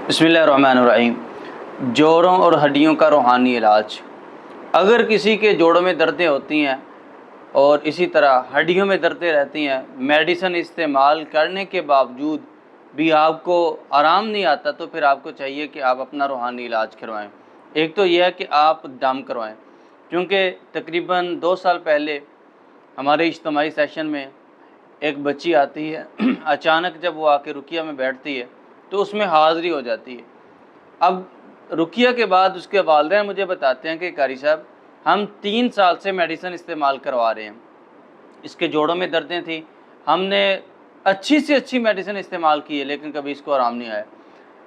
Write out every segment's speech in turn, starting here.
बिस्मिल्लाहिर्रहमानिर्रहीम। जोड़ों और हड्डियों का रूहानी इलाज। अगर किसी के जोड़ों में दर्दें होती हैं और इसी तरह हड्डियों में दर्दें रहती हैं, मेडिसिन इस्तेमाल करने के बावजूद भी आपको आराम नहीं आता, तो फिर आपको चाहिए कि आप अपना रूहानी इलाज करवाएं। एक तो यह है कि आप दम करवाएं, क्योंकि तकरीबन 2 साल पहले हमारे इज्तिमाई सेशन में एक बच्ची आती है अचानक जब वो आके रुकिया में बैठती है तो उसमें हाज़री हो जाती है। अब रुकिया के बाद उसके वालिदैन मुझे बताते हैं कि कारी साहब, हम 3 साल से मेडिसिन इस्तेमाल करवा रहे हैं, इसके जोड़ों में दर्दें थी, हमने अच्छी से अच्छी मेडिसिन इस्तेमाल की है, लेकिन कभी इसको आराम नहीं आया।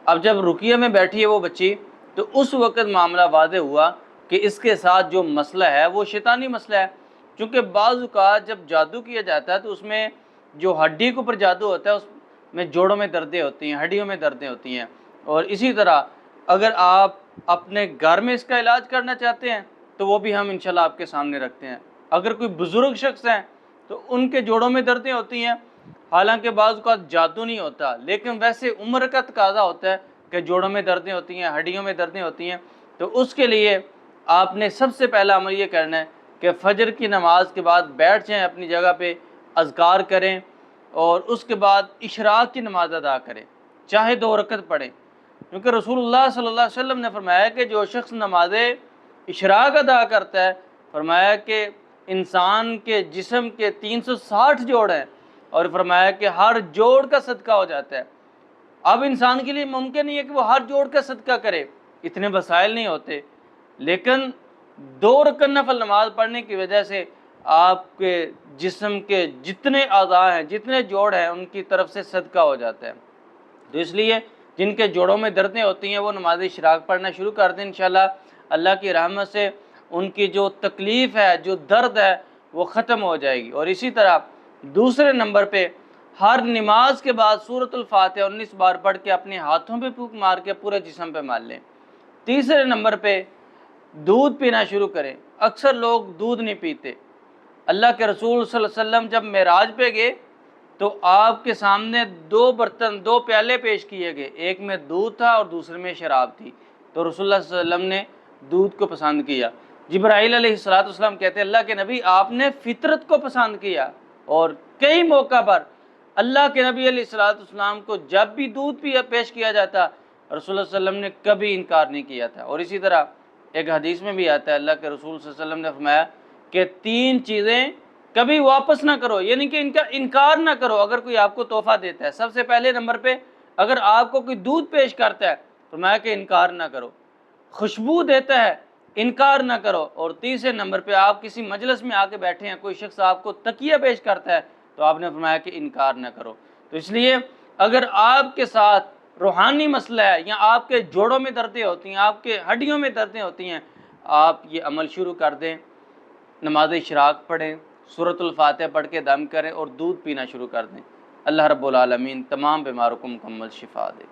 अब जब रुकिया में बैठी है वो बच्ची, तो उस वक़्त मामला वाज़ेह हुआ कि इसके साथ जो मसला है वो शैतानी मसला है। क्योंकि बाज़ औक़ात जब जादू किया जाता है तो उसमें जो हड्डी के ऊपर जादू होता है उसमें जोड़ों में दर्दें होती हैं, हड्डियों में दर्दें होती हैं। और इसी तरह अगर आप अपने घर में इसका इलाज करना चाहते हैं तो वो भी हम इंशाल्लाह आपके सामने रखते हैं। अगर कोई बुज़ुर्ग शख्स हैं तो उनके जोड़ों में दर्दें होती हैं, हालांकि बाज़ औक़ात जादू नहीं होता, लेकिन वैसे उम्र का तकाज़ा होता है कि जोड़ों में दर्दें होती हैं, हड्डियों में दर्दें होती हैं। तो उसके लिए आपने सबसे पहला अमल ये करना है कि फ़जर की नमाज के बाद बैठ जाएं अपनी जगह पे, अज़कार करें और उसके बाद इशराक की नमाज अदा करें, चाहे 2 रकत पढ़ें। क्योंकि रसूलुल्लाह सल्लल्लाहु अलैहि वसल्लम ने फरमाया कि जो शख्स नमाज इशराक अदा करता है, फरमाया कि इंसान के जिस्म के 360 जोड़ हैं और फरमाया कि हर जोड़ का सदका हो जाता है। अब इंसान के लिए मुमकिन नहीं है कि वो हर जोड़ का सदका करे, इतने वसाइल नहीं होते, लेकिन 2 रकत नफल नमाज पढ़ने की वजह से आपके जिस्म के जितने अज़ा हैं, जितने जोड़ हैं, उनकी तरफ से सदका हो जाता है। तो इसलिए जिनके जोड़ों में दर्दें होती हैं वो नमाज इशराक पढ़ना शुरू कर दें। इंशाल्लाह अल्लाह की रहमत से उनकी जो तकलीफ़ है, जो दर्द है, वो ख़त्म हो जाएगी। और इसी तरह दूसरे नंबर पे हर नमाज के बाद सूरतुल फातिहा 19 बार पढ़ के अपने हाथों पे फूंक मार के पूरे जिस्म पे मार लें। तीसरे नंबर पे दूध पीना शुरू करें। अक्सर लोग दूध नहीं पीते। अल्लाह के रसूल सल्लल्लाहु अलैहि वसल्लम जब मेराज पे गए तो आपके सामने 2 बर्तन, 2 प्याले पेश किए गए, एक में दूध था और दूसरे में शराब थी। तो रसूलुल्लाह सल्लल्लाहु अलैहि वसल्लम ने दूध को पसंद किया। जिब्राईल अलैहिस्सलाम कहते हैं, अल्लाह के नबी आपने फितरत को पसंद किया। और कई मौका पर अल्लाह के नबी अलैहिस्सलाम को जब भी दूध पेश किया जाता, रसूलुल्लाह सल्लल्लाहु अलैहि वसल्लम ने कभी इनकार नहीं किया था। और इसी तरह एक हदीस में भी आता है, अल्लाह के रसूल सल्लल्लाहु अलैहि वसल्लम ने फरमाया कि 3 चीज़ें कभी वापस ना करो, यानी कि इनका इनकार ना करो अगर कोई आपको तोहफ़ा देता है। सबसे पहले नंबर पे अगर आपको कोई दूध पेश करता है, फरमाया कि इनकार ना करो। खुशबू देता है, इनकार ना करो। और तीसरे नंबर पे आप किसी मजलिस में आके बैठे हैं, कोई शख्स आपको तकिया पेश करता है, तो आपने फरमाया कि इनकार ना करो। तो इसलिए अगर आपके साथ रूहानी मसला है या आपके जोड़ों में दर्दें होती हैं, आपके हड्डियों में दर्दें होती हैं, आप ये अमल शुरू कर दें। नमाज इशराक पढ़ें, सूरतुल फातिहा पढ़ के दम करें और दूध पीना शुरू कर दें। अल्लाह रब्बुल आलमीन तमाम बीमारों को मुकम्मल शिफा दे।